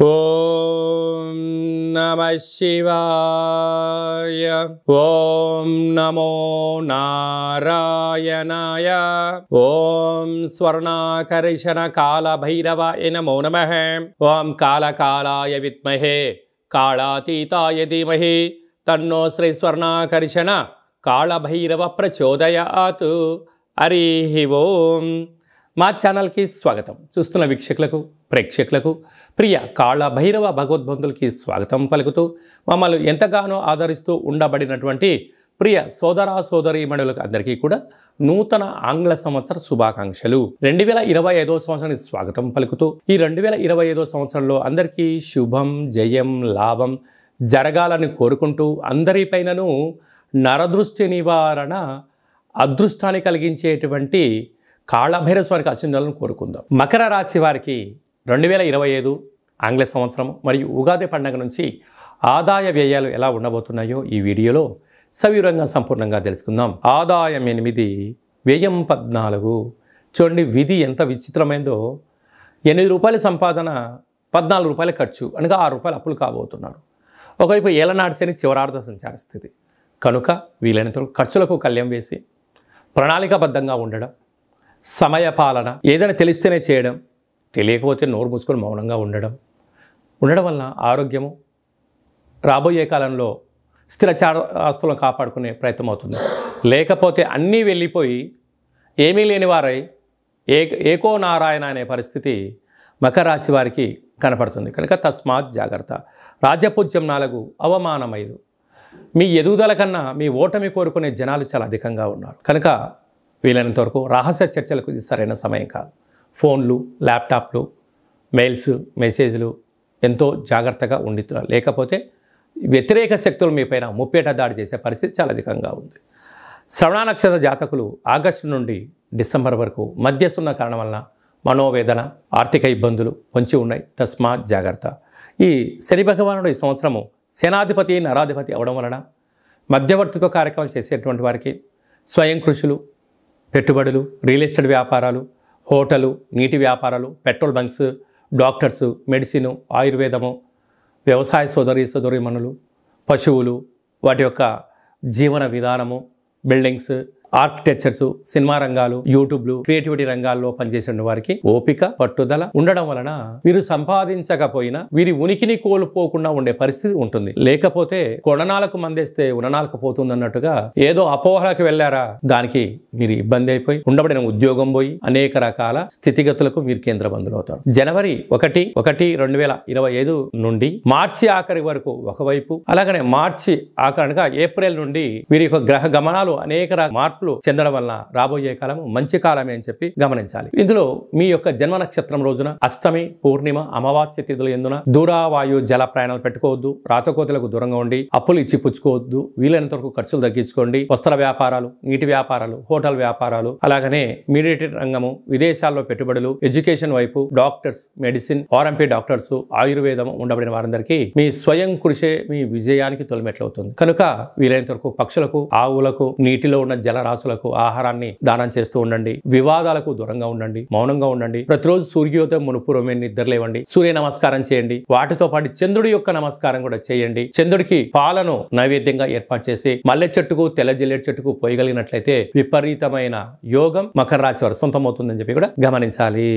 ఓం నమః శివాయ. ఓం నమో నారాయణాయ. ఓం స్వర్ణాకర్షణ కాళభైరవాయ నమో నమః. ఓం కాళకాలాయ విద్మహే కాళాతీతాయ ధీమహి తన్నో శ్రీ స్వర్ణాకర్షణ కాళభైరవ ప్రచోదయాత్. హరి ఓం. మా ఛానల్కి స్వాగతం. చూస్తున్న వీక్షకులకు ప్రేక్షకులకు ప్రియ కాళభైరవ భగవద్బంధులకి స్వాగతం పలుకుతూ మమ్మల్ని ఎంతగానో ఆదరిస్తూ ఉండబడినటువంటి ప్రియ సోదర సోదరీమణులకు అందరికీ కూడా నూతన ఆంగ్ల సంవత్సర శుభాకాంక్షలు. 2025 సంవత్సరానికి స్వాగతం పలుకుతూ ఈ 2025 సంవత్సరంలో అందరికీ శుభం జయం లాభం జరగాలని కోరుకుంటూ అందరిపైనను నరదృష్టి నివారణ అదృష్టాన్ని కలిగించేటువంటి కాళభైరవ స్వామికి ఆశీర్వాదాలను కోరుకుందాం. మకర రాశి వారికి 2025 ఆంగ్ల సంవత్సరం మరియు ఉగాది పండుగ నుంచి ఆదాయ వ్యయాలు ఎలా ఉండబోతున్నాయో ఈ వీడియోలో సవివరంగా సంపూర్ణంగా తెలుసుకుందాం. ఆదాయం 8, వ్యయం 14. చూడండి, విధి ఎంత విచిత్రమైందో. 8 రూపాయల సంపాదన, 14 రూపాయల ఖర్చు, అనగా 6 రూపాయలు అప్పులు కాబోతున్నారు. ఒకవైపు ఏలనాటి శని చివరార్థ సంచార స్థితి కనుక వీలైనంత ఖర్చులకు కళ్యం వేసి ప్రణాళికాబద్ధంగా ఉండడం, సమయపాలన, ఏదైనా తెలిస్తేనే చేయడం, తెలియకపోతే నోరు మూసుకొని మౌనంగా ఉండడం వల్ల ఆరోగ్యము రాబోయే కాలంలో స్థిరచార ఆస్తులను కాపాడుకునే ప్రయత్నం అవుతుంది. లేకపోతే అన్నీ వెళ్ళిపోయి ఏమీ లేని వారై ఏకో నారాయణ అనే పరిస్థితి మకర రాశి వారికి కనపడుతుంది. కనుక తస్మాత్ జాగ్రత్త. రాజపూజ్యం 4, అవమానం 5. మీ ఎదుగుదల కన్నా మీ ఓటమి కోరుకునే జనాలు చాలా అధికంగా ఉన్నారు. కనుక వీలైనంత వరకు రహస్య చర్చలకు ఇది సరైన సమయం కాదు. ఫోన్లు, ల్యాప్టాప్లు, మెయిల్స్, మెసేజ్లు ఎంతో జాగ్రత్తగా ఉండితున్నారు. లేకపోతే వ్యతిరేక శక్తులు మీపైన ముప్పేట దాడి చేసే పరిస్థితి చాలా అధికంగా ఉంది. శ్రవణ నక్షత్ర జాతకులు ఆగస్టు నుండి డిసెంబర్ వరకు మధ్యస్తున్న కారణం వలన మనోవేదన, ఆర్థిక ఇబ్బందులు పొంచి ఉన్నాయి. తస్మాత్ జాగ్రత్త. ఈ శని భగవానుడు ఈ సంవత్సరము సేనాధిపతి నరాధిపతి అవడం వలన మధ్యవర్తిత్వ కార్యక్రమాలు చేసేటువంటి వారికి స్వయం కృషులు, పెట్టుబడులు, రియల్ ఎస్టేట్ వ్యాపారాలు, హోటలు, నీటి వ్యాపారాలు, పెట్రోల్ బంక్స్, డాక్టర్సు, మెడిసిను, ఆయుర్వేదము, వ్యవసాయ సోదరీమణులు, పశువులు, వాటి యొక్క జీవన విధానము, బిల్డింగ్స్, ఆర్కిటెక్చర్స్, సినిమా రంగాలు, యూట్యూబ్లు, క్రియేటివిటీ రంగాల్లో పనిచేసిన వారికి ఓపిక, పట్టుదల ఉండడం వలన వీరు సంపాదించకపోయినా వీరి ఉనికిని కోల్పోకుండా ఉండే పరిస్థితి ఉంటుంది. లేకపోతే కొడనాలకు మందేస్తే ఉననాలకు పోతుంది అన్నట్టుగా ఏదో అపోహలకు వెళ్ళారా, దానికి మీరు ఇబ్బంది అయిపోయి ఉండబడిన ఉద్యోగం పోయి అనేక రకాల స్థితిగతులకు మీరు కేంద్ర బంధులు అవుతారు. జనవరి 1, 2025 నుండి మార్చి ఆఖరి వరకు ఒకవైపు, అలాగనే మార్చి ఆఖరిగా ఏప్రిల్ నుండి వీరి యొక్క గ్రహ గమనాలు అనేక మార్పులు చెందడం వల్ల రాబోయే కాలం మంచి కాలమే అని చెప్పి గమనించాలి. ఇందులో మీ యొక్క జన్మ నక్షత్రం రోజున అష్టమి, పూర్ణిమ, అమావాస్య తిథులు ఎందున దూరావాయు జల ప్రయాణాలు పెట్టుకోవద్దు. రాతకోతలకు దూరంగా ఉండి అప్పులు ఇచ్చి పుచ్చుకోవద్దు. వీలైనంత వరకు ఖర్చులు తగ్గించుకోండి. వస్త్ర వ్యాపారాలు, నీటి వ్యాపారాలు, హోటల్ వ్యాపారాలు, అలాగనే మీడియేటెడ్ రంగము, విదేశాల్లో పెట్టుబడులు, ఎడ్యుకేషన్ వైపు, డాక్టర్స్, మెడిసిన్, ఆర్ఎంపీ డాక్టర్స్, ఆయుర్వేదం ఉండబడిన వారందరికీ మీ స్వయం కృషే మీ విజయానికి తొలిమెట్లవుతుంది. కనుక వీలైనంత వరకు పక్షులకు, ఆవులకు, నీటిలో ఉన్న జలరాశులకు ఆహారాన్ని దానం చేస్తూ ఉండండి. వివాదాలకు దూరంగా ఉండండి. మౌనంగా ఉండండి. ప్రతిరోజు సూర్యోదయం మునుపూర్వమే నిద్రలేవండి. సూర్య నమస్కారం చేయండి. వాటితో పాటు చంద్రుడి యొక్క నమస్కారం కూడా చేయండి. చంద్రుడికి పాలను నైవేద్యంగా ఏర్పాటు చేసి మల్లె చెట్టుకు, తెల్ల జిల్లేడు చెట్టుకు పోయగలిగినట్లయితే విపరీతమైన యోగం మకర రాశి వారు సొంతమవుతుందని చెప్పి కూడా గమనించాలి.